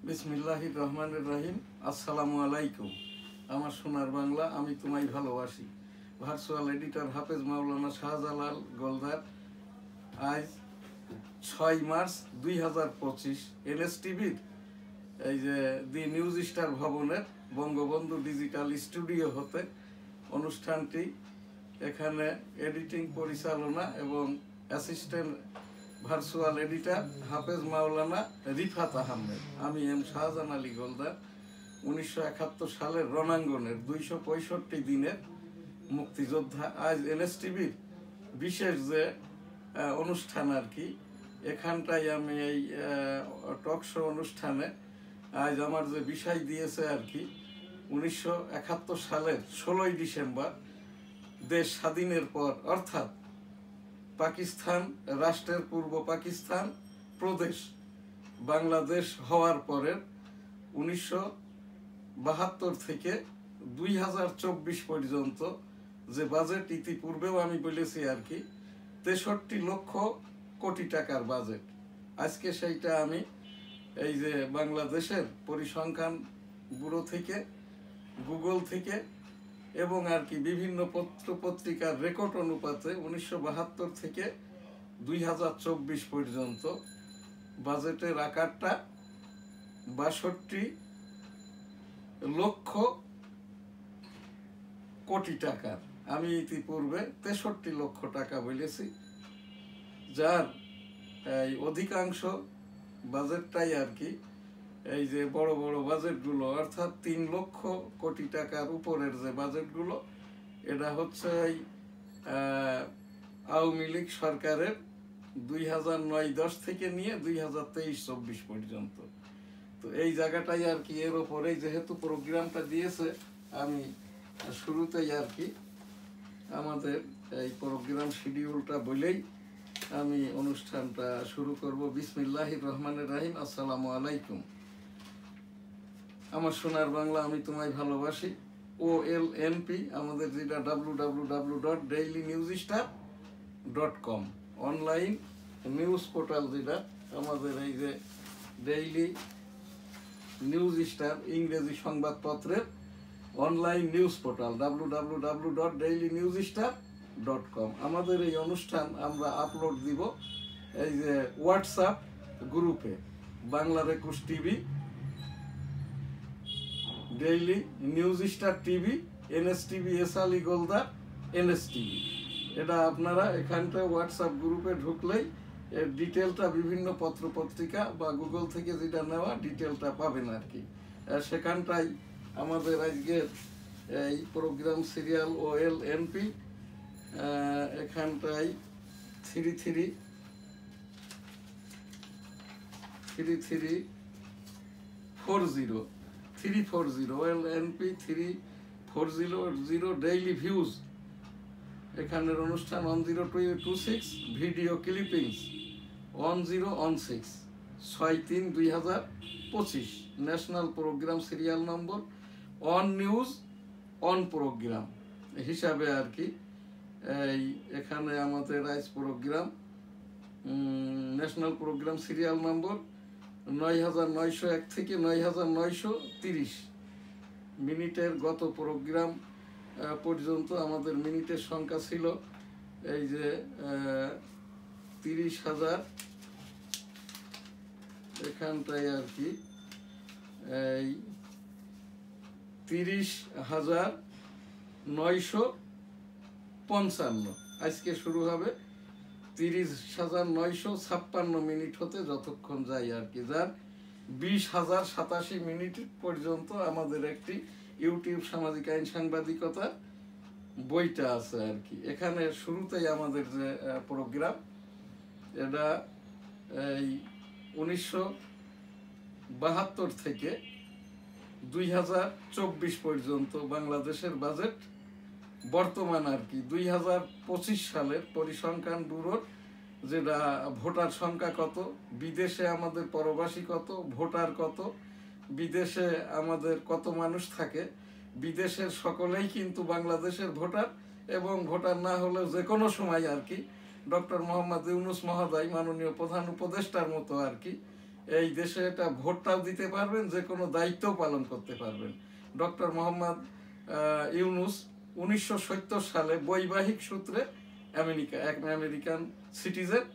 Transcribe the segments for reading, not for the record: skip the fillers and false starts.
বিসমিল্লাহির রহমানির রহিম। আসসালামু আলাইকুম। আমার সোনার বাংলা, আমি তোমায় ভালোবাসি। ভার্চুয়াল এডিটর হাফেজ মাওলানা শাহজালাল গোলদার। আজ 6 মার্চ 2025 এনএসটিভির এই যে দি নিউজ স্টার ভবনের বঙ্গবন্ধু ডিজিটাল স্টুডিও হতে অনুষ্ঠানটি, এখানে এডিটিং পরিচালনা এবং অ্যাসিস্ট্যান্ট ভার্চুয়াল এডিটর হাফেজ মাওলানা রিফাত আহমেদ। আমি এম শাহজান আলী গোলদার। 1971 সালের রণাঙ্গনের 265 দিনের মুক্তিযোদ্ধা। আজ এনএসটিভির বিশেষ যে অনুষ্ঠান আর কি, এখানটায় আমি এই টক শো অনুষ্ঠানে আজ আমার যে বিষয় দিয়েছে আর কি, 1971 সালের 16ই ডিসেম্বর দেশ স্বাধীনের পর, অর্থাৎ পাকিস্তান রাষ্ট্রের পূর্ব পাকিস্তান প্রদেশ বাংলাদেশ হওয়ার পরের 1972 থেকে 2024 পর্যন্ত যে বাজেট, ইতিপূর্বেও আমি বলেছি আর কি, 63 লক্ষ কোটি টাকার বাজেট। আজকে সেইটা আমি এই যে বাংলাদেশের পরিসংখ্যান ব্যুরো থেকে, গুগল থেকে এবং আর কি বিভিন্ন পত্র পত্রিকার রেকর্ড অনুপাতে 1972 থেকে 2024 পর্যন্ত বাজেটের আকারটা 62 লক্ষ কোটি টাকার। আমি ইতিপূর্বে 63 লক্ষ টাকা বলেছি, যার এই অধিকাংশ বাজেটটাই আর কি এই যে বড় বড় বাজেটগুলো, অর্থাৎ 3 লক্ষ কোটি টাকার উপরের যে বাজেটগুলো, এটা হচ্ছে এই আওয়ামী লীগ সরকারের 2009-10 থেকে নিয়ে 2023-24 পর্যন্ত। তো এই জায়গাটাই আর কি, এর ওপরেই যেহেতু প্রোগ্রামটা দিয়েছে, আমি শুরুতেই আর কি আমাদের এই প্রোগ্রাম শিডিউলটা বলেই আমি অনুষ্ঠানটা শুরু করব। বিসমিল্লাহির রহমানির রহিম। আসসালামু আলাইকুম। আমার সোনার বাংলা, আমি তোমায় ভালোবাসি। OLNP আমাদের যেটা www.dailynewsstar.com অনলাইন নিউজ পোর্টাল, যেটা আমাদের এই যে ডেইলি নিউজ স্টার ইংরেজি সংবাদপত্রের অনলাইন নিউজ পোর্টাল www.dailynewsstar.com। আমাদের এই অনুষ্ঠান আমরা আপলোড দিব এই যে হোয়াটসঅ্যাপ গ্রুপে, বাংলার 21 TV, daily news star TV, NSTV S Ali Goldar, NSTV. এটা আপনারা এখানটায় হোয়াটসঅ্যাপ গ্রুপে ঢুকলেই এর ডিটেলটা বিভিন্ন পত্র পত্রিকা বা গুগল থেকে যেটা নেওয়া ডিটেলটা পাবেন আর কি। সেখানটাই আমাদের আজকের এই প্রোগ্রাম সিরিয়াল OLNP, এখানটায় 3340 OLNP 340 ডেইলি ভিউজ, এখানের অনুষ্ঠান 10226, video clippings 1016 6/3/2025, national programme serial number on news on programme হিসাবে আর কি। এই এখানে আমাদের আজ programme national programme serial number 9901 থেকে 9930 মিনিটের। গত প্রোগ্রাম পর্যন্ত আমাদের মিনিটের সংখ্যা ছিল এই যে 30,000, এখানটায় আর কি এই 30,955। আজকে শুরু হবে 30,956 মিনিট হতে যতক্ষণ যায় আর কি, যার 20,087 মিনিট পর্যন্ত আমাদের একটি ইউটিউব সামাজিক আইন সাংবাদিকতা বইটা আছে আর কি। এখানে শুরুতেই আমাদের যে প্রোগ্রাম, এটা এই 1972 থেকে 2024 পর্যন্ত বাংলাদেশের বাজেট বর্তমান আর কি 2025 সালের পরিসংখ্যান ব্যুরোর যেটা ভোটার সংখ্যা কত, বিদেশে আমাদের পরবাসী কত, ভোটার কত, বিদেশে আমাদের কত মানুষ থাকে, বিদেশের সকলেই কিন্তু বাংলাদেশের ভোটার, এবং ভোটার না হলেও যে কোনো সময় আর কি ডক্টর মোহাম্মদ ইউনূস মহোদয়, মাননীয় প্রধান উপদেষ্টার মতো আর কি, এই দেশে এটা ভোটটাও দিতে পারবেন, যে কোনো দায়িত্বও পালন করতে পারবেন। ডক্টর মোহাম্মদ ইউনুস 1970 সালে বৈবাহিক সূত্রে আমেরিকান সিটিজেন,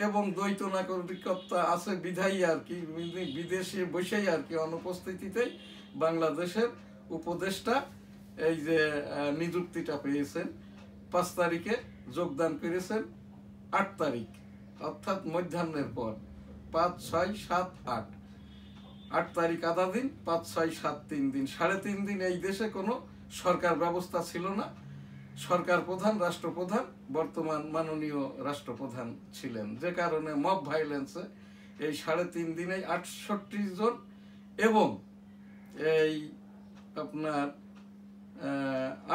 এবং দ্বৈত নাগরিকত্ব আছে বিধায়ী আর কি বিদেশে বসেই আর কি অনুপস্থিতিতেই বাংলাদেশের উপদেষ্টা এই যে নিযুক্তিটা পেয়েছেন। 5 তারিখে যোগদান করেছেন 8 তারিখ, অর্থাৎ মধ্যাহ্নের পর 5, 6, 7, 8 8 তারিখ আধা দিন, 5, 6, 7 3 দিন, 3.5 দিন এই দেশে কোনো সরকার ব্যবস্থা ছিল না। সরকার প্রধান, রাষ্ট্রপ্রধান বর্তমান মাননীয় রাষ্ট্রপ্রধান ছিলেন, যে কারণে মব ভায়োলেন্সে এই 3.5 দিনে 68 জন এবং এই আপনার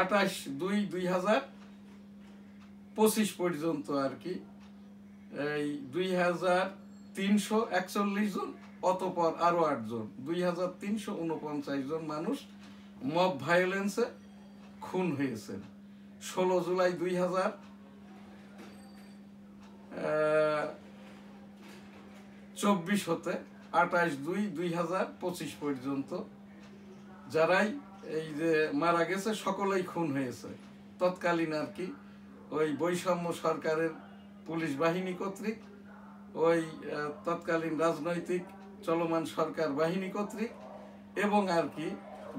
28/2/2025 পর্যন্ত আর কি এই 2341 জন, অতপর আরো 8 জন, 2349 জন মানুষ মব ভায়োলেন্সে খুন হয়েছেন। 16 জুলাই 2024 হতে 28/2/2025 পর্যন্ত যারাই এই যে মারা গেছে সকলেই খুন হয়েছে তৎকালীন আর কি ওই বৈষম্য সরকারের পুলিশ বাহিনী কর্তৃক, ওই তৎকালীন রাজনৈতিক চলমান সরকার বাহিনী কর্তৃক, এবং আর কি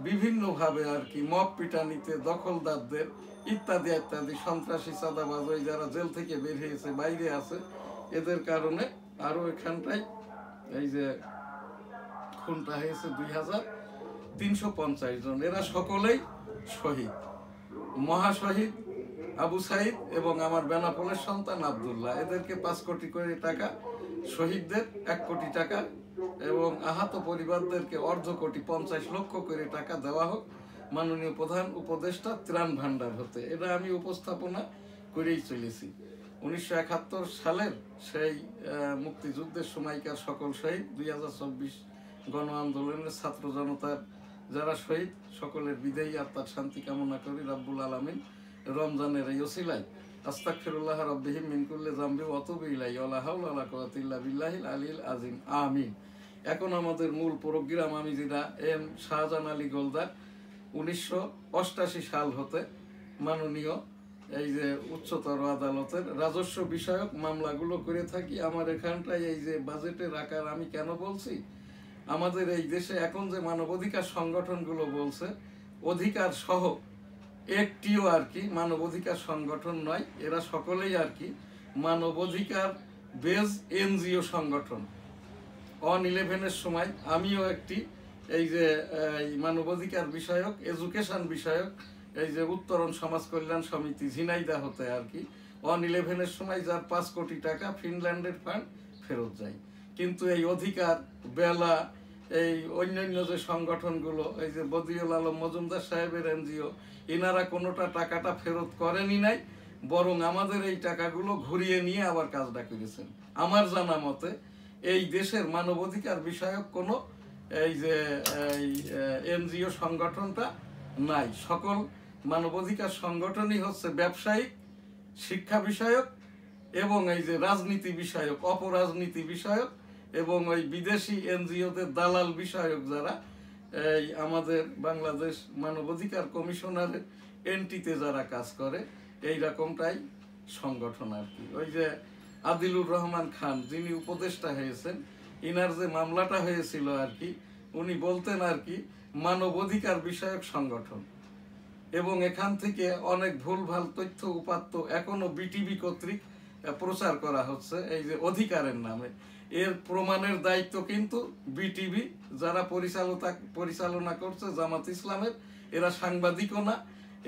বিভিন্নভাবে আর কি মব পিটানিতে দখলদারদের ইত্যাদি ইত্যাদি সন্ত্রাসী চাঁদাবাজ ওই যারা জেল থেকে বের হয়েছে বাইরে আছে এদের কারণে আরো এখানটায় এই যে খুনটা হয়েছে 2350 জন। এরা সকলেই শহীদ, মহাশহীদ আবু সাইদ এবং আমার বেনাপোলের সন্তান আব্দুল্লাহ। এদেরকে 5 কোটি করে টাকা, শহীদদের 1 কোটি টাকা এবং আহত পরিবারদেরকে 1/2 কোটি 50 লক্ষ করে টাকা দেওয়া হোক মাননীয় প্রধান উপদেষ্টা ত্রাণ ভান্ডার হতে। এটা আমি উপস্থাপনা করেই চলেছি। 1971 সালের সেই মুক্তিযুদ্ধের সময়কার সকল শহীদ, 2024 গণ আন্দোলনের ছাত্র জনতার যারা শহীদ, সকলের বিদায়ী আত্মার শান্তি কামনা করি রাব্বুল আলামিন রমজানের এই ওসিলায় আস্তাগফিরুল্লাহ রাব্বিহিম মিন কুল্লি যামবি ওয়া আতুবু ইলাইহি ওয়া লা হাওলা ওয়া লা কুওয়াতা ইল্লা বিল্লাহিল আলিয়্যিল আযীম। আমিন। এখন আমাদের মূল প্রোগ্রাম, আমি যেটা শাহজাহান আলী গোলদার 1988 সাল হতে মাননীয় এই যে উচ্চতর আদালতের রাজস্ব বিষয়ক মামলাগুলো করে থাকি। আমার এখানটায় এই যে বাজেটের আকার আমি কেন বলছি, আমাদের এই দেশে এখন যে মানবাধিকার সংগঠনগুলো বলছে অধিকার সহ একটিও আর কি মানবাধিকার সংগঠন নয়, এরা সকলেই আর কি মানবাধিকার বেজ এনজিও সংগঠন। অন 11-এর সময় আমিও একটি এই যে মানবাধিকার বিষয়ক এডুকেশন বিষয়ক এই যে উত্তরণ সমাজ কল্যাণ সমিতি ঝিনাইদা হতে আর কি অন 11-এর সময় যার 5 কোটি টাকা ফিনল্যান্ডের ফান্ড ফেরত যায়। কিন্তু এই অধিকার বেলা এই অন্যান্য যে সংগঠনগুলো এই যে বদিউল আলম মজুমদার সাহেবের এনজিও, এনারা কোনোটা টাকাটা ফেরত করেনি নাই, বরং আমাদের এই টাকাগুলো ঘুরিয়ে নিয়ে আবার কাজটা করেছেন। আমার জানা মতে এই দেশের মানবাধিকার বিষয়ক কোনো এই যে এনজিও সংগঠনটা নাই। সকল মানবাধিকার সংগঠনই হচ্ছে ব্যবসায়িক, শিক্ষা বিষয়ক এবং এই যে রাজনীতি বিষয়ক, অপরাজনীতি বিষয়ক এবং ওই বিদেশি এনজিওদের দালাল বিষয়ক যারা এই আমাদের বাংলাদেশ মানবাধিকার কমিশনারের এনটিতে যারা কাজ করে এই রকমটাই সংগঠন আর কি। ওই যে আদিলুর রহমান খান যিনি উপদেষ্টা হয়েছেন, ইনার যে মামলাটা হয়েছিল আর কি, উনি বলতেন আর কি মানবাধিকার বিষয়ক সংগঠন, এবং এখান থেকে অনেক ভুলভাল তথ্য উপাত্ত এখনো বিটিভি কর্তৃক প্রচার করা হচ্ছে এই যে অধিকারের নামে। এর প্রমাণের দায়িত্ব কিন্তু বিটিভি যারা পরিচালনা করছে জামাত ইসলামের, এরা সাংবাদিকও না,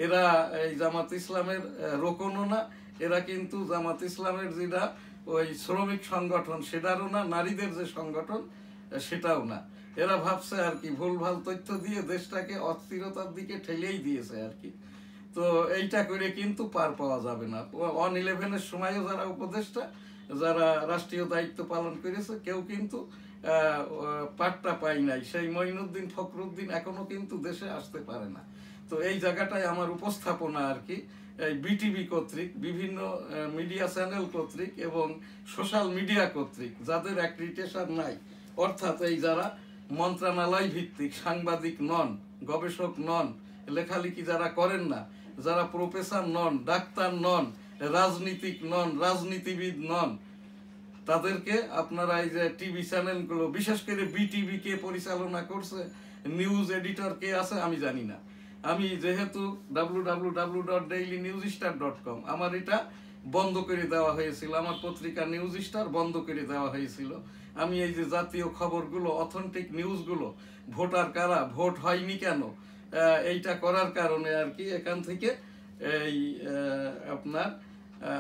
এরা এই জামাত ইসলামের রোকনও না, এরা কিন্তু জামাত ইসলামের যেটা ওই শ্রমিক সংগঠন সেটারও না, নারীদের যে সংগঠন সেটাও না। এরা ভাবছে আর কি ভুলভাল তথ্য দিয়ে দেশটাকে অস্থিরতার দিকে ঠেলেই দিয়েছে আর কি। তো এইটা করে কিন্তু পার পাওয়া যাবে না। অন 11-এর সময়ও যারা উপদেষ্টা, যারা রাষ্ট্রীয় দায়িত্ব পালন করেছে, কেউ কিন্তু পাট্টা পাই নাই। সেই মঈনুদ্দিন ফখরুদ্দিন এখনো কিন্তু দেশে আসতে পারে না। তো এই জায়গাটায় আমার উপস্থাপনা আর কি এই বিটিভি কর্তৃক, বিভিন্ন মিডিয়া চ্যানেল কর্তৃক এবং সোশ্যাল মিডিয়া কর্তৃক যাদের অ্যাক্রিডিটেশন নাই, অর্থাৎ এই যারা মন্ত্রণালয় ভিত্তিক সাংবাদিক নন, গবেষক নন, লেখালেখি যারা করেন না, যারা প্রফেসর নন, ডাক্তার নন, রাজনীতিক নন, রাজনীতিবিদ নন, তাদেরকে আপনারা এই যে টিভি চ্যানেলগুলো, বিশেষ করে বিটিভি কে পরিচালনা করছে, নিউজ এডিটর কে আছে আমি জানি না। আমি যেহেতু www.dailynewsstar.com আমার এটা বন্ধ করে দেওয়া হয়েছিল, আমার পত্রিকা নিউজ স্টার বন্ধ করে দেওয়া হয়েছিল। আমি এই যে জাতীয় খবরগুলো, অথেন্টিক নিউজগুলো, ভোটার কারা, ভোট হয়নি কেন, এইটা করার কারণে আর কি এখান থেকে এই আপনার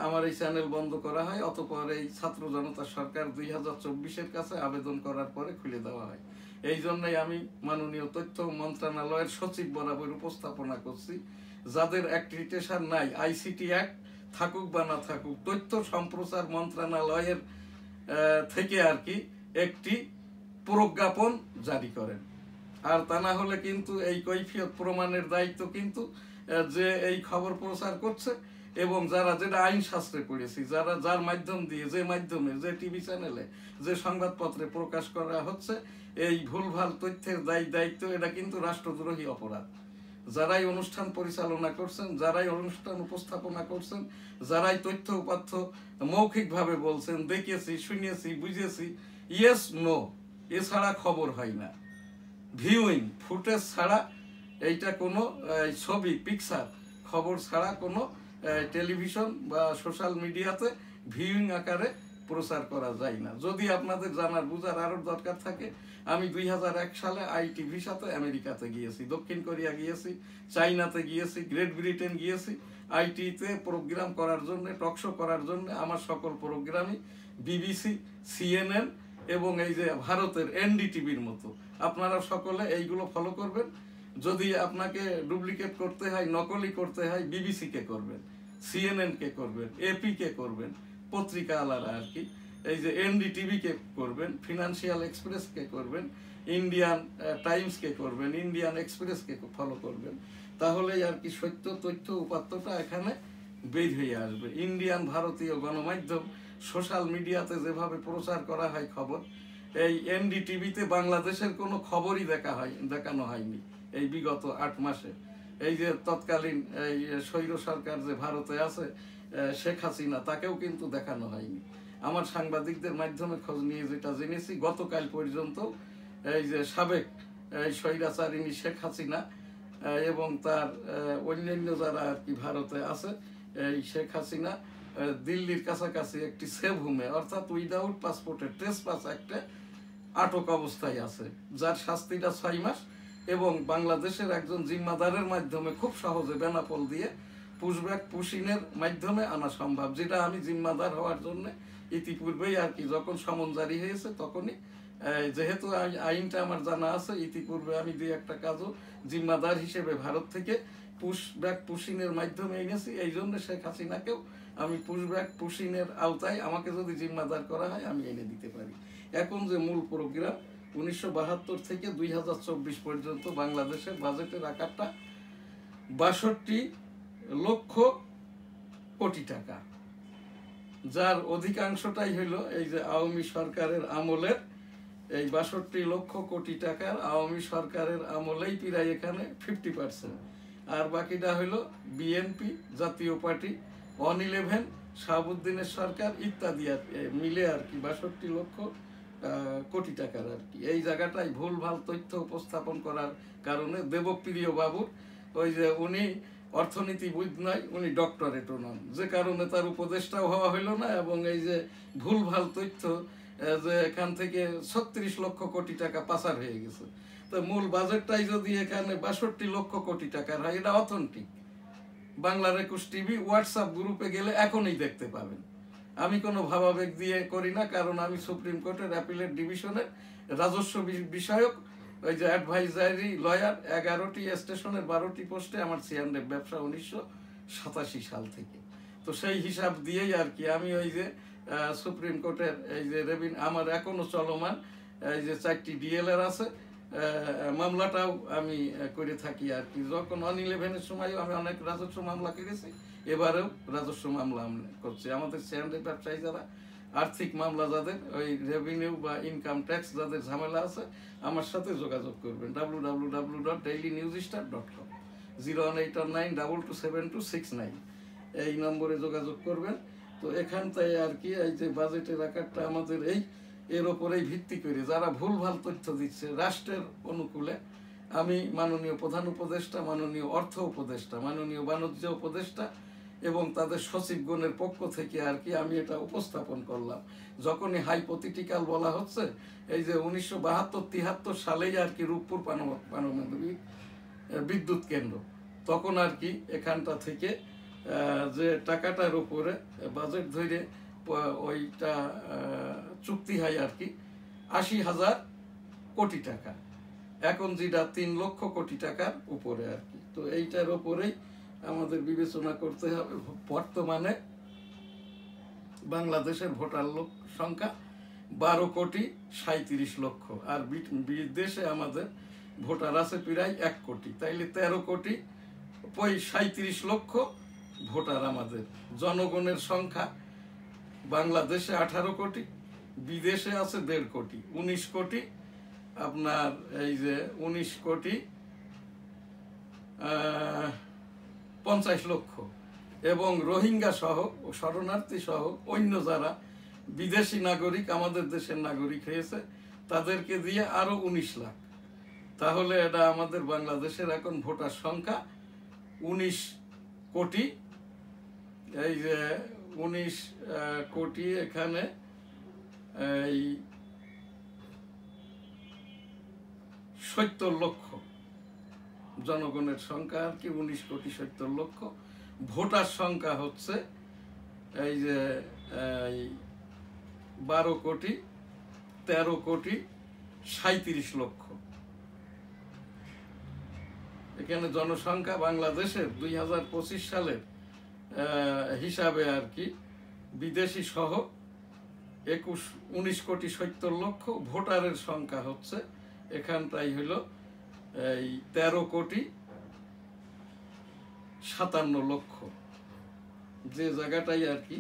আমার এই চ্যানেল বন্ধ করা হয়। অতঃপর এই ছাত্র জনতা সরকার 2024-এর কাছে আবেদন করার পরে খুলে দেওয়া হয়। এই জন্যই আমি মাননীয় তথ্য মন্ত্রণালয়ের সচিব বরাবর উপস্থাপনা করছি, যাদের অ্যাক্রিডিটেশন নাই, আইসিটি অ্যাক্ট থাকুক বা না থাকুক, তথ্য সম্প্রচার মন্ত্রণালয়ের থেকে আর কি একটি প্রজ্ঞাপন জারি করেন। আর তা না হলে কিন্তু এই কৈফিয়ত প্রমাণের দায়িত্ব কিন্তু যে এই খবর প্রচার করছে এবং যারা, যেটা আইন শাস্ত্রে পড়েছি, যারা যার মাধ্যম দিয়ে, যে মাধ্যমে, যে টিভি চ্যানেলে, যে সংবাদপত্রে প্রকাশ করা হচ্ছে এই ভুলভাল তথ্যের দায়িত্ব, এটা কিন্তু রাষ্ট্রদ্রোহী অপরাধ। যারাই অনুষ্ঠান পরিচালনা করছেন, যারাই অনুষ্ঠান উপস্থাপনা করছেন, যারাই তথ্য উপাত্য মৌখিকভাবে বলছেন, দেখেছি, শুনেছি, বুঝেছি, ইয়েস নো এছাড়া খবর হয় না। ভিউইং ফুটেজ ছাড়া, এইটা কোনো ছবি, পিকচার, খবর ছাড়া কোনো টেলিভিশন বা সোশ্যাল মিডিয়াতে ভিউইং আকারে প্রচার করা যায় না। যদি আপনাদের জানার বুঝার আরও দরকার থাকে, আমি 2001 সালে আইটি ভিসাতে আমেরিকাতে গিয়েছি, দক্ষিণ কোরিয়া গিয়েছি, চাইনাতে গিয়েছি, গ্রেট ব্রিটেন গিয়েছি আইটিতে প্রোগ্রাম করার জন্য, টকশো করার জন্য। আমার সকল প্রোগ্রামই বিবিসি, সিএনএন এবং এই যে ভারতের এনডিটিভির মতো। আপনারা সকলে এইগুলো ফলো করবেন। যদি আপনাকে ডুপ্লিকেট করতে হয়, নকলি করতে হয়, বিবিসি কে করবেন, সিএনএন কে করবেন, এপি কে করবেন, পত্রিকা আলাদা আর কি, এই যে এনডিটিভি কে করবেন, ফিনান্সিয়াল এক্সপ্রেস কে করবেন, ইন্ডিয়ান টাইমস কে করবেন, ইন্ডিয়ান এক্সপ্রেস কে ফলো করবেন। তাহলেই আর কি সত্য তথ্য উপাত্তটা এখানে বের হয়ে আসবে। ইন্ডিয়ান, ভারতীয় গণমাধ্যম, সোশ্যাল মিডিয়াতে যেভাবে প্রচার করা হয় খবর, এই এনডিটিভিতে বাংলাদেশের কোনো খবরই দেখানো হয়নি এই বিগত 8 মাসে। এই যে তৎকালীন এই স্বৈর সরকার যে ভারতে আছে, শেখ হাসিনা, তাকেও কিন্তু দেখানো হয়নি। আমার সাংবাদিকদের মাধ্যমে খোঁজ নিয়ে যেটা জেনেছি, গতকাল পর্যন্ত এই যে সাবেক এই স্বৈরাচারিণী শেখ হাসিনা এবং তার অন্যান্য যারা আর কি ভারতে আছে, এই শেখ হাসিনা দিল্লির কাছাকাছি একটি সেভ হোমে, অর্থাৎ উইদাউট পাসপোর্টের ট্রেসপাস অ্যাক্টে আটক অবস্থায় আছে, যার শাস্তিটা 6 মাস। এবং বাংলাদেশের একজন জিম্মাদারের মাধ্যমে খুব সহজে বেনাপোল দিয়ে পুশব্যাক পুশিনের মাধ্যমে আনা সম্ভব, যেটা আমি জিম্মাদার হওয়ার জন্য ইতিপূর্বেই আর কি যখন সমন জারি হয়েছে তখনই, যেহেতু আইনটা আমার জানা আছে, ইতিপূর্বে আমি 2-1টা কাজও জিম্মাদার হিসেবে ভারত থেকে পুশব্যাক পুশিনের মাধ্যমে এনেছি। এই জন্য শেখ হাসিনাকেও আমি পুশব্যাক পুশিনের আওতায় আমাকে যদি জিম্মাদার করা হয় আমি এনে দিতে পারি। এখন যে মূল প্রোগ্রাম, 1972 থেকে 2024 পর্যন্ত বাংলাদেশের বাজেটের আকারটা 62 লক্ষ কোটি টাকা, যার অধিকাংশটাই হলো এই যে আওয়ামী সরকারের আমলের, এই 62 লক্ষ কোটি টাকার আওয়ামী সরকারের আমলেই প্রায় এখানে 50%, আর বাকিটা হলো বিএনপি, জাতীয় পার্টি, 111, শাহাবুদ্দিনের সরকার ইত্যাদি মিলে আর কি 62 লক্ষ কোটি টাকার আর কি। এই জায়গাটাই ভুলভাল তথ্য উপস্থাপন করার কারণে দেবপ্রিয় বাবুর, ওই যে উনি অর্থনীতিবিদ নয়, উনি ডক্টরেটও নন, যে কারণে তার উপদেষ্টাও হওয়া হইল না। এবং এই যে ভুলভাল তথ্য, যে এখান থেকে 36 লক্ষ কোটি টাকা পাচার হয়ে গেছে, তো মূল বাজেটটাই যদি এখানে 62 লক্ষ কোটি টাকার হয়, এটা অথেন্টিক। বাংলার 21 টিভি হোয়াটসঅ্যাপ গ্রুপে গেলে এখনই দেখতে পাবেন। আমি কোনো ভাবাবেগ দিয়ে করি না, কারণ আমি সুপ্রিম কোর্টের অ্যাপিলেট ডিভিশনের রাজস্ব বিষয়ক ওই যে অ্যাডভাইজারি লয়ার, 11টি স্টেশনের 12টি পোস্টে আমার সিএনএফ ব্যবসা 1987 সাল থেকে। তো সেই হিসাব দিয়েই আর কি আমি ওই যে সুপ্রিম কোর্টের এই যে আমার এখনো চলমান এই যে 4টি ডিএলআর আছে, মামলাটাও আমি করে থাকি আর কি। যখন 111-এর সময়ও আমি অনেক রাজস্ব মামলা করেছি, এবারেও রাজস্ব মামলা করছি। আমাদের সিএনএফ ব্যবসায়ী যারা আর্থিক মামলা যাদের, ওই রেভিনিউ বা ইনকাম ট্যাক্স যাদের ঝামেলা আছে, আমার সাথে যোগাযোগ করবেন www.dailynewsstar.com 01819227269 এই নম্বরে যোগাযোগ করবেন। তো এখানটায় আর কি এই যে বাজেটের আকারটা আমাদের এর ওপরেই ভিত্তি করে যারা ভুলভাল তথ্য দিচ্ছে রাষ্ট্রের অনুকূলে, আমি মাননীয় প্রধান উপদেষ্টা, মাননীয় অর্থ উপদেষ্টা, মাননীয় বাণিজ্য উপদেষ্টা এবং তাদের সচিবগণের পক্ষ থেকে আর কি আমি এটা উপস্থাপন করলাম। যখনই হাইপোথেটিক্যাল বলা হচ্ছে, এই যে 1972-73 সালেই আর কি রূপপুর পারমাণবিক বিদ্যুৎ কেন্দ্র, তখন আর কি এখানটা থেকে যে টাকাটার উপরে বাজেট ধরে ওইটা চুক্তি হয় আর কি 80,000 কোটি টাকা, এখন যেটা 3 লক্ষ কোটি টাকার উপরে আর কি। তো এইটার উপরেই আমাদের বিবেচনা করতে হবে। বর্তমানে বাংলাদেশের ভোটার সংখ্যা 12,37,00,000, আর বিদেশে আমাদের ভোটার আছে প্রায় 1 কোটি, তাইলে 13,37,00,000 ভোটার আমাদের। জনগণের সংখ্যা বাংলাদেশে 18 কোটি, বিদেশে আছে 1.5 কোটি, 19 কোটি আপনার, এই যে 19,50,00,000, এবং রোহিঙ্গা সহ শরণার্থী সহ অন্য যারা বিদেশি নাগরিক আমাদের দেশের নাগরিক হয়েছে তাদেরকে দিয়ে আরো 19 লাখ। তাহলে এটা আমাদের বাংলাদেশের এখন ভোটার সংখ্যা 19 কোটি। এই যে 19 কোটি, এখানে এই 70 লক্ষ জনগণের সংখ্যা আর কি, 19,70,00,000। ভোটার সংখ্যা হচ্ছে এই যে 12,13,37,00,000। এখানে জনসংখ্যা বাংলাদেশের 2025 সালের হিসাবে আর কি বিদেশি সহ 19,70,00,000। ভোটারের সংখ্যা হচ্ছে এখানটাই হলো এই 13,57,00,000। যে জায়গাটাই আর কি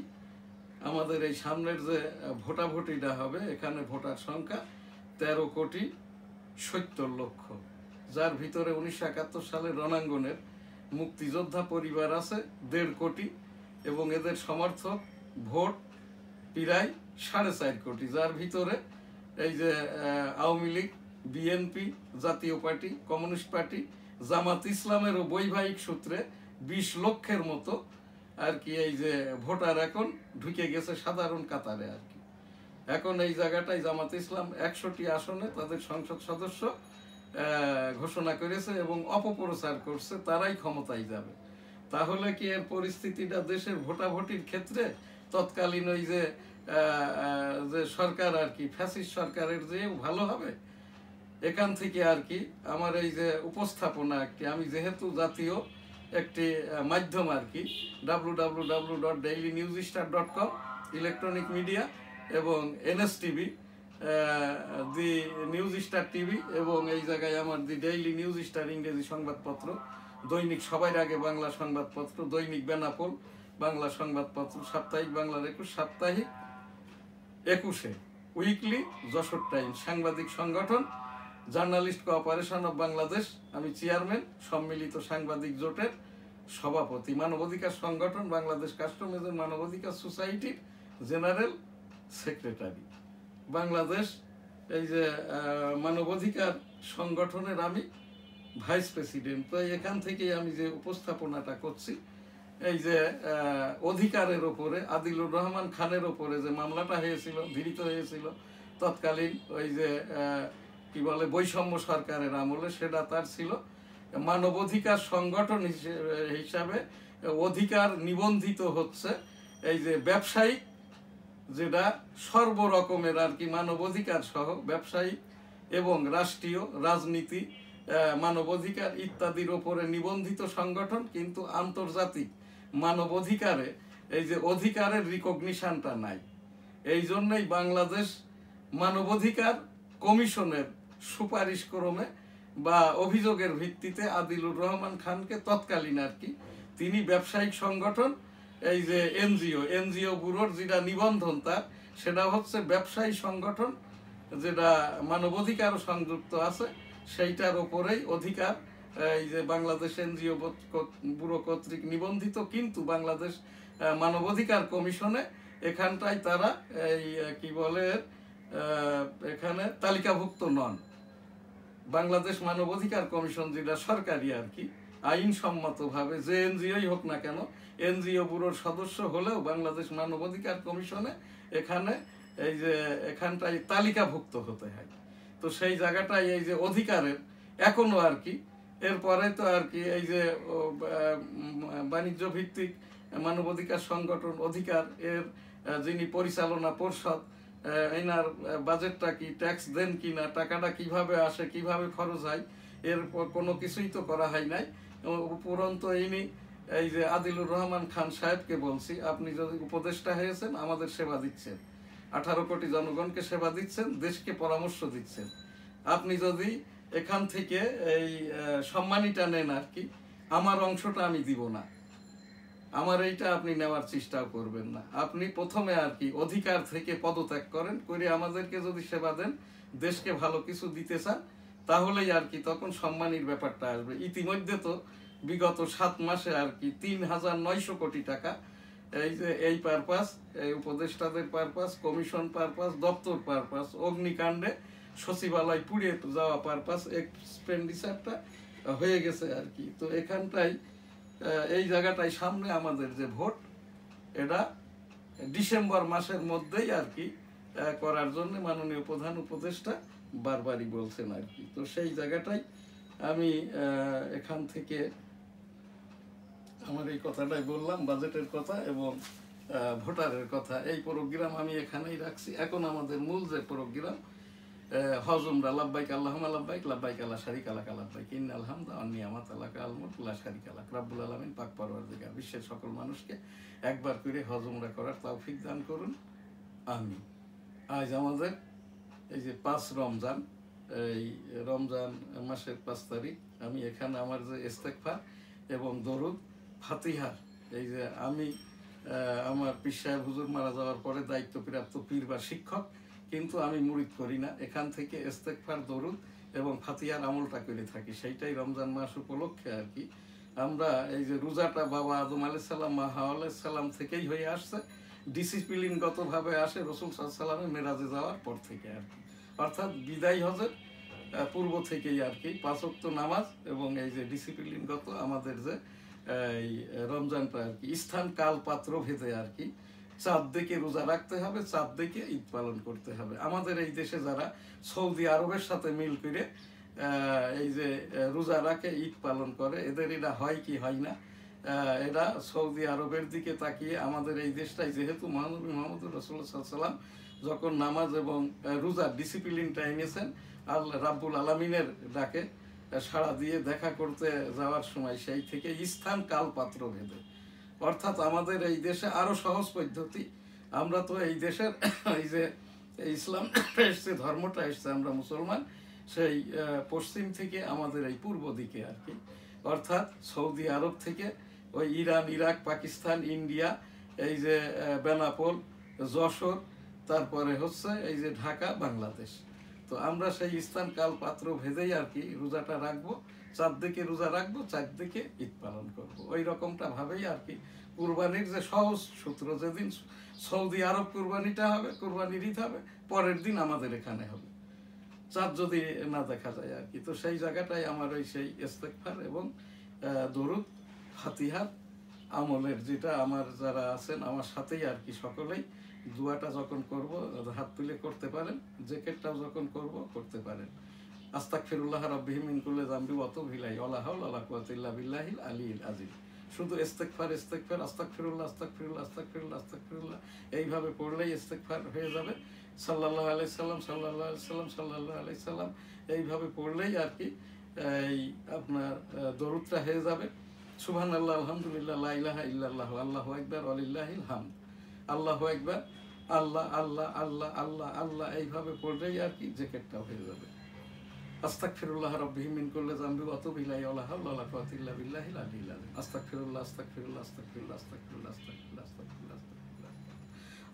আমাদের এই সামনের যে ভোটাভুটিটা হবে, এখানে ভোটার সংখ্যা 13,70,00,000, যার ভিতরে 1971 সালের রণাঙ্গনের মুক্তিযোদ্ধা পরিবার আছে 1.5 কোটি, এবং এদের সমর্থক ভোট প্রায় 4.5 কোটি, যার ভিতরে এই যে আওয়ামী লীগ, বিএনপি, জাতীয় পার্টি, কমিউনিস্ট পার্টি, জামাত ইসলামেরও বৈবাহিক সূত্রে 20 লক্ষের মতো আর কি এই যে ভোটার এখন ঢুকে গেছে সাধারণ কাতারে আর কি। এখন এই জায়গাটায় জামাত ইসলাম 100টি আসনে তাদের সংসদ সদস্য ঘোষণা করেছে এবং অপপ্রচার করছে তারাই ক্ষমতায় যাবে। তাহলে কি এর পরিস্থিতিটা দেশের ভোটাভুটির ক্ষেত্রে তৎকালীন ওই যে সরকার আর কি ফ্যাসিস্ট সরকারের যে ভালো হবে? এখান থেকে আর কি আমার এই যে উপস্থাপনা একটি, আমি যেহেতু জাতীয় একটি মাধ্যম আর কি www.dailynewsstar.com ইলেকট্রনিক মিডিয়া, এবং NSTV দি নিউজ স্টার টিভি, এবং এই জায়গায় আমার দি ডেইলি নিউজ স্টার ইংরেজি সংবাদপত্র, দৈনিক সবার আগে বাংলা সংবাদপত্র, দৈনিক বেনাপোল বাংলা সংবাদপত্র, সাপ্তাহিক বাংলার 21, সাপ্তাহিক 21-এ, উইকলি যশোর টাইমস, সাংবাদিক সংগঠন জার্নালিস্ট কোঅপারেশন অফ বাংলাদেশ, আমি চেয়ারম্যান, সম্মিলিত সাংবাদিক জোটের সভাপতি, মানবাধিকার সংগঠন বাংলাদেশ কাস্টমাইজের মানবাধিকার সোসাইটির জেনারেল সেক্রেটারি, বাংলাদেশ এই যে মানবাধিকার সংগঠনের আমি ভাইস প্রেসিডেন্ট। তো এখান থেকে আমি যে উপস্থাপনাটা করছি, এই যে অধিকারের ওপরে আদিলুর রহমান খানের ওপরে যে মামলাটা হয়েছিল, ধৃত হয়েছিল তৎকালীন ওই যে কি বলে বৈষম্য সরকারের আমলে, সেটা তার ছিল মানবাধিকার সংগঠন হিসাবে অধিকার নিবন্ধিত হচ্ছে এই যে ব্যবসায়িক, যেটা সর্বরকমের আর কি মানবাধিকার সহ ব্যবসায়িক এবং রাষ্ট্রীয়, রাজনীতি, মানবাধিকার ইত্যাদির ওপরে নিবন্ধিত সংগঠন, কিন্তু আন্তর্জাতিক মানবাধিকারে এই যে অধিকারের রিকগনিশনটা নাই। এই জন্যই বাংলাদেশ মানবাধিকার কমিশনের সুপারিশ ক্রমে বা অভিযোগের ভিত্তিতে আদিলুর রহমান খানকে তৎকালীন আর কি, তিনি ব্যবসায়িক সংগঠন এই যে এনজিও ব্যুরোর যেটা নিবন্ধন তার, সেটা হচ্ছে ব্যবসায়ী সংগঠন যেটা মানবাধিকার সংযুক্ত আছে, সেইটার ওপরেই অধিকার এই যে বাংলাদেশ এনজিও ব্যুরো কর্তৃক নিবন্ধিত, কিন্তু বাংলাদেশ মানবাধিকার কমিশনে এখানটায় তারা এই কি বলে এখানে তালিকাভুক্ত নন। বাংলাদেশ মানবাধিকার কমিশন যেটা সরকারি আর কি, আইনসম্মতভাবে যে এনজিওই হোক না কেন, এনজিও ব্যুরোর সদস্য হলেও বাংলাদেশ মানবাধিকার কমিশনে এখানে এই যে এখানটায় তালিকাভুক্ত হতে হয়। তো সেই জায়গাটাই এই যে অধিকারের এখনো আর কি, এরপরে তো আর কি এই যে বাণিজ্য ভিত্তিক মানবাধিকার সংগঠন অধিকার এর যিনি পরিচালনা পর্ষদ, এনার বাজেটটা কি, ট্যাক্স দেন কিনা, টাকাটা কিভাবে আসে, কিভাবে খরচ হয়, এর কোনো কিছুই তো করা হয় নাই। উপরন্তু ইনি এই যে আদিলুর রহমান খান সাহেবকে বলছি, আপনি যদি উপদেষ্টা হয়েছেন আমাদের সেবা দিচ্ছেন, 18 কোটি জনগণকে সেবা দিচ্ছেন, দেশকে পরামর্শ দিচ্ছেন, আপনি যদি এখান থেকে এই সম্মানীটা নেন আর কি, আমার অংশটা আমি দিব না, আমার এইটা আপনি নেওয়ার চেষ্টাও করবেন না। আপনি প্রথমে আর কি অধিকার থেকে পদত্যাগ করেন, করে আমাদেরকে যদি সেবা দেন, দেশকে ভালো কিছু দিতে চান, তাহলেই আর কি তখন সম্মানীর ব্যাপারটা আসবে। ইতিমধ্যে তো বিগত 7 মাসে আর কি 3,900 কোটি টাকা এই যে এই পারপাস, এই উপদেষ্টাদের পারপাস, কমিশন পারপাস, দপ্তর পারপাস, অগ্নিকাণ্ডে সচিবালয় পুড়িয়ে যাওয়া পারপাস এক্সপেন্ডিচারটা হয়ে গেছে আর কি। তো এখানটাই এই জায়গাটায় সামনে আমাদের যে ভোট, এটা ডিসেম্বর মাসের মধ্যেই আর কি করার জন্য মাননীয় প্রধান উপদেষ্টা বারবারই বলছেন আর কি। তো সেই জায়গাটাই আমি এখান থেকে আমার এই কথাটাই বললাম, বাজেটের কথা এবং ভোটারের কথা। এই প্রোগ্রাম আমি এখানেই রাখছি। এখন আমাদের মূল যে প্রোগ্রাম, হজ উমরা, লাব্বাইক আল্লাহুম্মা লাব্বাইক, লাব্বাইক লা শারীকা লাকা লাব্বাইক, ইন্নাল হামদা ওয়ান নি'মাতা লাকা আল মুলক লা শারীকা লাক। রব্বুল আলামিন পাক পরওয়ারদিগার বিশ্বের সকল মানুষকে একবার করে হজ উমরা করার তৌফিক দান করুন, আমিন। আজ আমাদের এই যে 5 রমজান, এই রমজান মাসের 5 তারিখ, আমি এখানে আমার যে ইস্তেগফার এবং দরুদ ফাতিহার, এই যে আমি আমার পীর সাহেব হুজুর মারা যাওয়ার পরে দায়িত্বপ্রাপ্ত পীর বা শিক্ষক, কিন্তু আমি মুরিদ করি না, এখান থেকে ইস্তেগফার, দরুদ এবং ফাতিহার আমলটা করে থাকি। সেইটাই রমজান মাস উপলক্ষে আর কি আমরা এই যে রোজাটা বাবা আদম আলাইহিস সালাম, মা হাওয়া আলাইহিস সালাম থেকেই হয়ে আসছে, ডিসিপ্লিনগতভাবে আসে রাসূল সাল্লাল্লাহু আলাইহি ওয়াসাল্লামের মেরাজে যাওয়ার পর থেকে আর কি, অর্থাৎ বিদায় হজের পূর্ব থেকেই আর কি 5 ওয়াক্ত নামাজ এবং এই যে ডিসিপ্লিনগত আমাদের যে এই রমজানটা আর কি স্থান কাল পাত্র ভেদে আর কি চাঁদ দেখে রোজা রাখতে হবে, চাঁদ দেখে ঈদ পালন করতে হবে। আমাদের এই দেশে যারা সৌদি আরবের সাথে মিল করে এই যে রোজা রাখে, ঈদ পালন করে, এদের এটা হয় কি হয় না, এরা সৌদি আরবের দিকে তাকিয়ে আমাদের এই দেশটাই, যেহেতু মহানবী মুহাম্মদুর রাসূলুল্লাহ সাল্লাল্লাহু আলাইহি ওয়াসাল্লাম যখন নামাজ এবং রোজার ডিসিপ্লিনটা এনেছেন, আল্লাহ রাব্বুল আলামিনের ডাকে সাড়া দিয়ে দেখা করতে যাওয়ার সময় সেই থেকে স্থান কাল পাত্র ভেদে, অর্থাৎ আমাদের এই দেশে আরো সহজ পদ্ধতি। আমরা তো এই দেশের এই যে ইসলাম এসছে, ধর্মটা এসছে, আমরা মুসলমান, সেই পশ্চিম থেকে আমাদের এই পূর্ব দিকে আর কি, অর্থাৎ সৌদি আরব থেকে ওই ইরান, ইরাক, পাকিস্তান, ইন্ডিয়া, এই যে বেনাপোল, যশোর, তারপরে হচ্ছে এই যে ঢাকা, বাংলাদেশ। তো আমরা সেই স্থান কাল পাত্র ভেদেই আর কি রোজাটা রাখবো, চাঁদ দিকে রোজা রাখবো, চাঁদ দিকে ঈদ পালন করবো, ওই রকমটা ভাবেই আর কি কুরবানির যে সহজ সূত্র, যেদিন সৌদি আরব কুরবানিটা হবে, কুরবানির ঈদ হবে, পরের দিন আমাদের এখানে হবে, চাঁদ যদি না দেখা যায় আর কি। তো সেই জায়গাটাই আমার ওই সেই ইস্তেগফার এবং দরুদ ফাতিহার আমলের, যেটা আমার যারা আছেন আমার সাথেই আর কি সকলেই দোয়াটা যখন করব হাত তুলে করতে পারেন, জেকেটটাও যখন করব করতে পারেন। আস্তাগফিরুল্লাহ রাব্বি মিন কুল্লি যামবি ওয়া আতুবু ইলাইহি ওয়া লা হাওলা ওয়া লা কুওয়াতা ইল্লা বিল্লাহিল আলিয়্যিল আযীম। শুধু ইস্তেগফার, ইস্তেগফার, আস্তাগফিরুল্লাহ, আস্তাগফিরুল্লাহ, আস্তাগফিরুল্লাহ, আস্তাগফিরুল্লাহ, এইভাবে পড়লেই ইস্তেগফার হয়ে যাবে। সাল্লাল্লাহু আলাইহি সাল্লাম, সাল্লাল্লাহু আলাইহি সাল্লাম, সাল্লাল্লাহু আলাইহি সাল্লাম, এইভাবে পড়লেই আর কি এই আপনার দরুদটা হয়ে যাবে। সুবহানাল্লাহ, আলহামদুলিল্লাহ, লা ইলাহা ইল্লাল্লাহ, আল্লাহু আকবার, ওয়ালিল্লাহিল হামদ, আল্লাহু আকবার, আল্লাহ আল্লাহ আল্লাহ আল্লাহ আল্লাহ, এইভাবে পড়লেই আর কি জেকেটটা হয়ে যাবে। আস্তাগফিরুল্লাহ রাব্বি মিন কুল্লি যামবি ওয়া আতুবু ইলাইহি ওয়া লা হাওলা ওয়া লা কুওয়াতা ইল্লা বিল্লাহিল আলিয়্যিল আযীম। আস্তাগফিরুল্লাহ, আস্তাগফিরুল্লাহ, আস্তাগফিরুল্লাহ, আস্তাগফিরুল্লাহ, আস্তাগফিরুল্লাহ, আস্তাগফিরুল্লাহ, আস্তাগফিরুল্লাহ।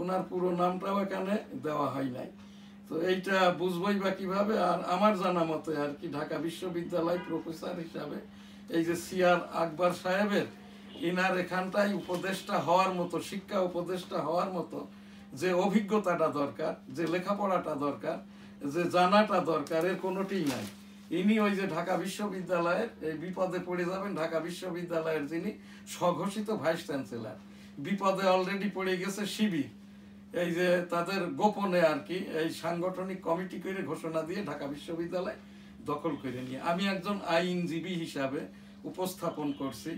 ওনার পুরো নামটাও এখানে দেওয়া হয় নাই। তো এইটা বুঝবই বা কিভাবে। আর আমার জানা মতে আর কি ঢাকা বিশ্ববিদ্যালয় প্রফেসর হিসাবে এই যে সিআর আকবর সাহেবের ইনার এখানটায় উপদেষ্টা হওয়ার মতো, শিক্ষা উপদেষ্টা হওয়ার মতো যে অভিজ্ঞতাটা দরকার, যে লেখাপড়াটা দরকার, যে জানাটা দরকার, এর কোনোটিই নাই। ইনি ওই যে ঢাকা বিশ্ববিদ্যালয়ের এই বিপদে পড়ে যাবেন, ঢাকা বিশ্ববিদ্যালয়ের যিনি স্বঘোষিত ভাইস চ্যান্সেলর, বিপদে অলরেডি পড়ে গেছে শিবির। এই যে তাদের গোপনে আর কি এই সাংগঠনিক কমিটি করে ঘোষণা দিয়ে ঢাকা বিশ্ববিদ্যালয় দখল করে নিয়ে, আমি একজন আইনজীবী হিসাবে উপস্থাপন করছি,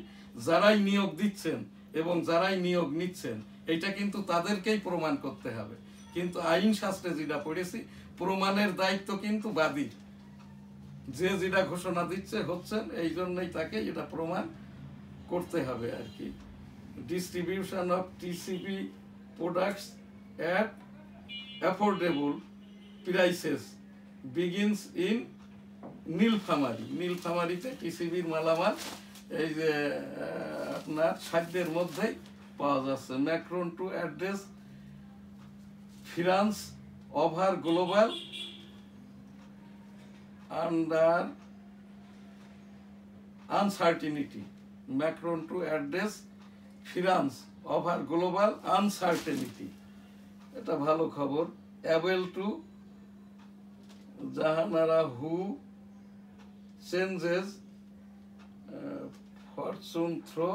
যারাই নিয়োগ দিচ্ছেন এবং যারাই নিয়োগ নিচ্ছেন এটা কিন্তু তাদেরকেই প্রমাণ করতে হবে। কিন্তু আইন শাস্ত্রে যেটা পড়েছি, প্রমাণের দায়িত্ব কিন্তু বাদীর। যে যেটা ঘোষণা দিচ্ছে হচ্ছেন, এই জন্যই তাকে এটা প্রমাণ করতে হবে আর কি। Distribution of TCB products at affordable prices begins in Nilphamari. নীলফামারীতে টিসিবির মালামাল এই যে আপনার সাধ্যের মধ্যেই পাওয়া যাচ্ছে। Macron to address finance over global under uncertainty. Macron to address finance over global uncertainty, এটা ভালো খবর। Able to Jahanara who changes fortune through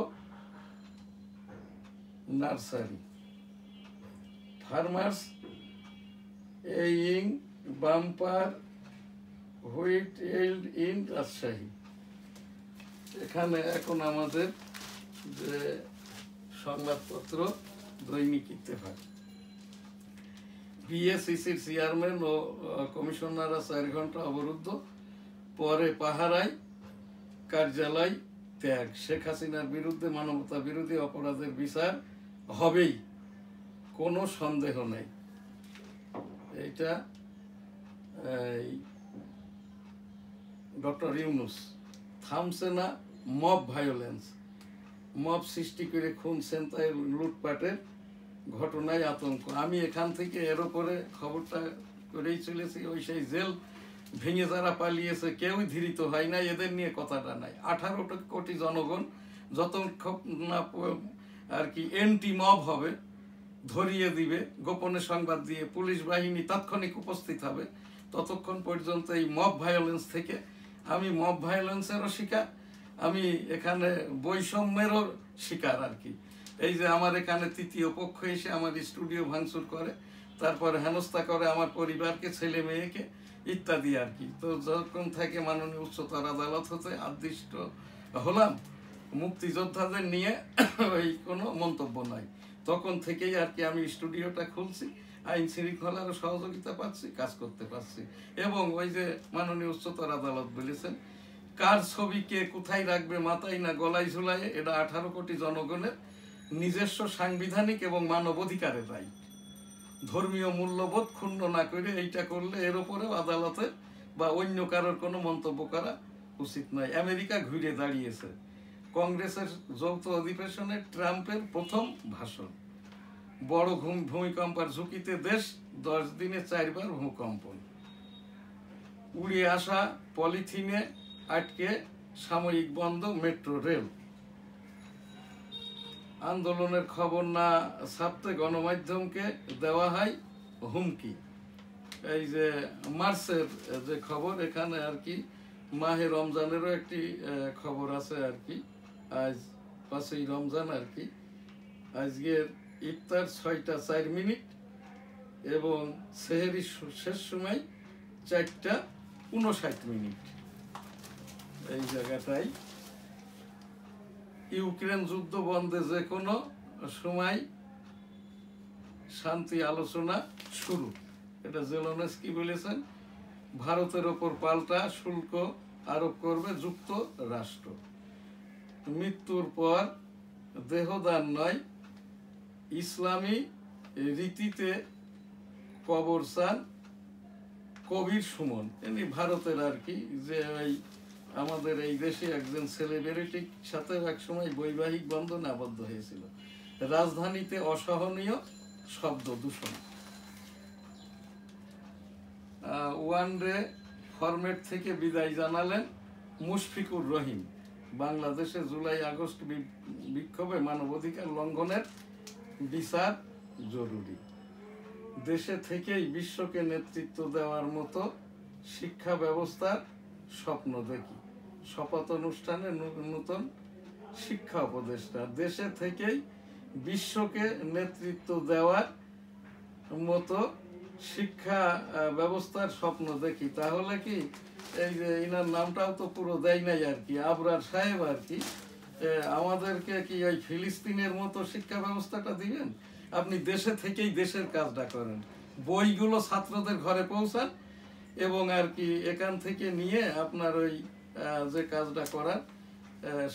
nursery. Farmers eyeing bumper wheat yield in Rajshahi. এখানে এখন আমাদের যে সংবাদপত্র দৈনিক ইত্তেফাক। বিএসইসির চেয়ারম্যান ও কমিশনাররা 4 ঘন্টা অবরুদ্ধ, পরে পাহারায় কার্যালয় ত্যাগ। শেখ হাসিনার বিরুদ্ধে মানবতা বিরোধী অপরাধের বিচার হবেই, কোনো সন্দেহ নেই। এইটা ডক্টর ইউনুস। থামছে না মব ভায়োলেন্স, মব সৃষ্টি করে খুন ছিনতাই লুটপাটের ঘটনায় আতঙ্ক। আমি এখান থেকে এর উপরে খবরটা করেই চলেছি। ওই সেই জেল ভেঙে যারা পালিয়েছে কেউই ধৃত হয় না, এদের নিয়ে কথাটা নাই। 18 কোটি জনগণ যতক্ষণ না আর কি এন্টি মব হবে, ধরিয়ে দিবে, গোপনে সংবাদ দিয়ে পুলিশ বাহিনী তাৎক্ষণিক উপস্থিত হবে, ততক্ষণ পর্যন্ত এই মব ভায়োলেন্স থেকে, আমি মব ভায়োলেন্সেরও শিকার, আমি এখানে বৈষম্যেরও শিকার আর কি। এই যে আমার এখানে তৃতীয় পক্ষ এসে আমার স্টুডিও ভাঙচুর করে, তারপরে হেনস্থা করে আমার পরিবারকে, ছেলে মেয়েকে ইত্যাদি আর কি। তো যখন থেকে মাননীয় উচ্চতর আদালত হতে আদিষ্ট হলাম মুক্তিযোদ্ধাদের নিয়ে ওই কোনো মন্তব্য নাই, তখন থেকেই আর কি আমি স্টুডিওটা খুলছি, আইন শৃঙ্খলারও সহযোগিতা পাচ্ছি, কাজ করতে পারছি। এবং ওই যে মাননীয় উচ্চতর আদালত বলেছেন কার ছবি কে কোথায় রাখবে, মাথায় না গলায় ঝুলায়, এটা 18 কোটি জনগণের নিজস্ব সাংবিধানিক এবং মানবাধিকারের রাইট। ধর্মীয় মূল্যবোধ ক্ষুণ্ণ না করে এইটা করলে এর উপরেও আদালতের বা অন্য কারোর কোনো মন্তব্য করা উচিত নয়। আমেরিকা ঘুরে দাঁড়িয়েছে। কংগ্রেসের যৌথ অধিবেশনে ট্রাম্পের প্রথম ভাষণ। বড় ভূমিকম্পের ঝুঁকিতে দেশ, 10 দিনে 4 বার ভূকম্পন। উড়ে আসা পলিথিনে আটকে সাময়িক বন্ধ মেট্রো রেল। আন্দোলনের খবর না ছাপতে গণমাধ্যমকে দেওয়া হয় হুমকি। এই যে মার্চের যে খবর, এখানে আর কি মাহে রমজানেরও একটি খবর আছে আর কি। আজ 5ই রমজান আর কি। আজকের ইফতার 6টা 4 মিনিট এবং সেহরি শেষ সময় 4টা 59 মিনিট। এই জায়গাটাই ইউক্রেন যুদ্ধ বন্ধে যে কোনো সময় শান্তি আলোচনা শুরু, এটা জেলেনস্কি বলেছেন। ভারতের ওপর পাল্টা শুল্ক আরোপ করবে যুক্তরাষ্ট্র। মৃত্যুর পর দেহদান নয়, ইসলামী রীতিতে কবরস্থান কবির সুমন। এমনি ভারতের আর কি যে ওই আমাদের এই দেশে একজন সেলিব্রিটির সাথে একসময় বৈবাহিক বন্ধনে আবদ্ধ হয়েছিল। রাজধানীতে অসহনীয় শব্দ দূষণ। ওয়ানডে ফরম্যাট থেকে বিদায় জানালেন মুশফিকুর রহিম। বাংলাদেশে জুলাই আগস্ট বিক্ষোভে মানবাধিকার লঙ্ঘনের বিচার জরুরি। দেশে থেকেই বিশ্বকে নেতৃত্ব দেওয়ার মতো শিক্ষা ব্যবস্থার স্বপ্ন দেখি। শপথ অনুষ্ঠানে নতুন শিক্ষা উপদেষ্টা। দেশে থেকেই বিশ্বকে নেতৃত্ব দেওয়ার মতো শিক্ষা ব্যবস্থার স্বপ্ন দেখি। তাহলে কি এই যে ইনার নামটাও তো পুরো দেয় নাই আর কি, আবরার সাহেব আর কি, আমাদেরকে কি ওই ফিলিস্তিনের মতো শিক্ষা ব্যবস্থাটা দিবেন? আপনি দেশে থেকেই দেশের কাজটা করেন, বইগুলো ছাত্রদের ঘরে পৌঁছান এবং আর কি এখান থেকে নিয়ে আপনার ওই যে কাজটা করার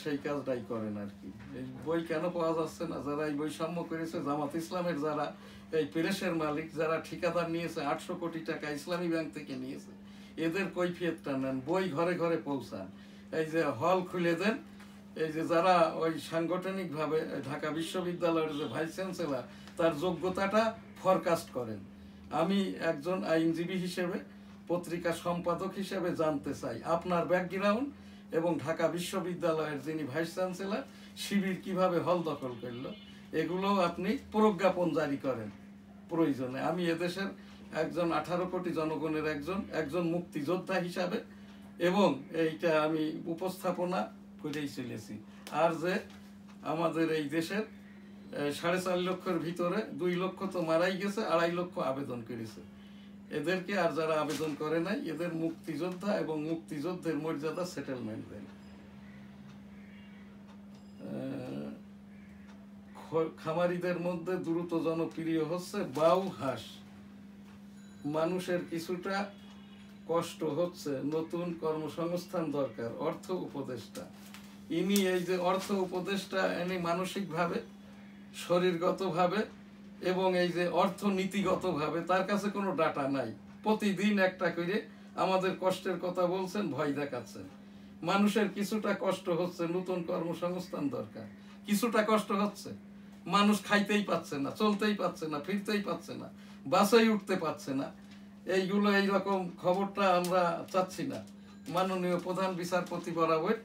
সেই কাজটাই করেন আর কি। এই বই কেন পাওয়া যাচ্ছে না? যারা এই বৈষম্য করেছে, জামাত ইসলামের যারা এই প্রেসের মালিক, যারা ঠিকাদার নিয়েছে 800 কোটি টাকা ইসলামী ব্যাংক থেকে নিয়েছে, এদের কৈফিয়তটা নেন, বই ঘরে ঘরে পৌঁছান, এই যে হল খুলে দেন। এই যে যারা ওই সাংগঠনিকভাবে ঢাকা বিশ্ববিদ্যালয়ের যে ভাইস চ্যান্সেলর, তার যোগ্যতাটা ফরকাস্ট করেন। আমি একজন আইনজীবী হিসেবে, পত্রিকা সম্পাদক হিসেবে জানতে চাই আপনার ব্যাকগ্রাউন্ড এবং ঢাকা বিশ্ববিদ্যালয়ের যিনি ভাইস চ্যান্সেলর, শিবির কিভাবে হল দখল করলো, এগুলো আপনি প্রজ্ঞাপন জারি করেন প্রয়োজনে। আমি এদেশের একজন 18 কোটি জনগণের একজন মুক্তিযোদ্ধা হিসাবে এবং এইটা আমি উপস্থাপনা করেই চলেছি। আর যে আমাদের এই দেশের 4.5 লক্ষের ভিতরে 2 লক্ষ তো মারাই গেছে, 2.5 লক্ষ আবেদন করেছে। এদেরকে আর যারা আবেদন করে নাই, এদের মুক্তিযোদ্ধা এবং মুক্তিযুদ্ধের মর্যাদা সেটেলমেন্ট দেন। খামারিদের মধ্যে দ্রুত জনপ্রিয় হচ্ছে বাউ হাঁস। মানুষের কিছুটা কষ্ট হচ্ছে, নতুন কর্মসংস্থান দরকার। অর্থ উপদেষ্টা, ইনি এই যে অর্থ উপদেষ্টা, ইনি মানসিকভাবে, শরীরগতভাবে এবং এই যে অর্থনীতিগতভাবে তার কাছে কোনো ডাটা নাই। প্রতিদিন একটা করে আমাদের কষ্টের কথা বলছেন, ভয় দেখাচ্ছেন। মানুষের কিছুটা কষ্ট হচ্ছে, নতুন কর্মসংস্থান দরকার। কিছুটা কষ্ট হচ্ছে, মানুষ খাইতেই পাচ্ছে না, চলতেই পাচ্ছে না, ফিরতেই পাচ্ছে না, বাসেই উঠতে পারছে না। এইগুলো এইরকম খবরটা আমরা চাচ্ছি না। মাননীয় প্রধান বিচারপতি বরাবর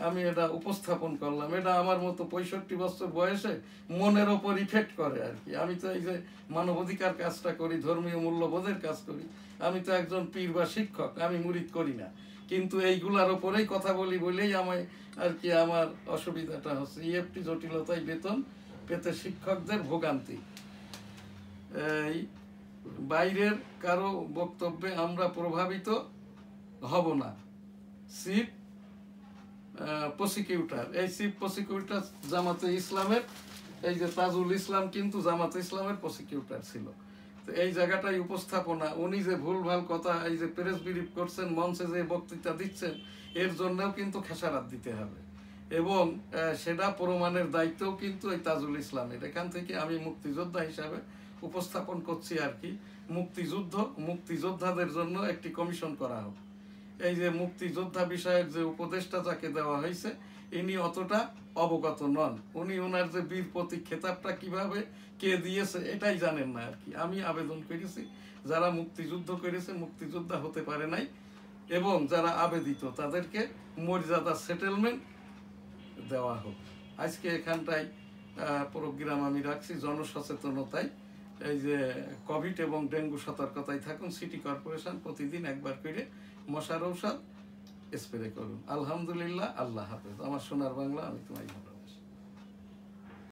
আমি এটা উপস্থাপন করলাম। এটা আমার মতো 65 বছর বয়সে মনের ওপর ইফেক্ট করে আর কি। আমি তো এই যে মানবাধিকার কাজটা করি, ধর্মীয় মূল্যবোধের কাজ করি, আমি তো একজন পীর বা শিক্ষক, আমি মুরিদ করি না। কিন্তু এইগুলার ওপরেই কথা বলি বলেই আমায় আর কি আমার অসুবিধাটা হচ্ছে। ইএফটি জটিলতায় বেতন পেতে শিক্ষকদের ভোগান্তি। এই বাইরের কারো বক্তব্যে আমরা প্রভাবিত হব না। চিফ প্রসিকিউটর, এই চিফ প্রসিকিউটর জামাতে ইসলামের, এই যে তাজুল ইসলাম কিন্তু জামাতে ইসলামের প্রসিকিউটর ছিল। তো এই জায়গাটাই উপস্থাপনা, উনি যে ভুলভাল কথা এই যে প্রেস ব্রিফ করছেন, মঞ্চে যে বক্তৃতা দিচ্ছেন, এর জন্যও কিন্তু খেসারাত দিতে হবে এবং সেটা প্রমাণের দায়িত্বও কিন্তু এই তাজুল ইসলামের। এখান থেকে আমি মুক্তিযোদ্ধা হিসাবে উপস্থাপন করছি আর কি। মুক্তিযোদ্ধাদের জন্য একটি কমিশন করা হোক। এই যে মুক্তিযোদ্ধা বিষয়ক যে উপদেষ্টা যাকে দেওয়া হয়েছে, ইনি অতটা অবগত নন। উনি ওনার যে বীর প্রতীক খেতাবটা কিভাবে কে দিয়েছে এটাই জানেন না আর কি। আমি আবেদন করেছি, যারা মুক্তিযুদ্ধ করেছে, মুক্তিযোদ্ধা হতে পারে নাই এবং যারা আবেদিত, তাদেরকে মর্যাদা সেটেলমেন্ট দেওয়া হোক। আজকে এখানটায় প্রোগ্রাম আমি রাখছি জনসচেতনতায়। এই যে কোভিড এবং ডেঙ্গু সতর্কতায় থাকুন। সিটি কর্পোরেশন প্রতিদিন একবার করে মশার ঔষধ স্প্রে করুন। আলহামদুলিল্লাহ, আল্লাহ হাফেজ। আমার সোনার বাংলা, আমি তোমায় ভালো।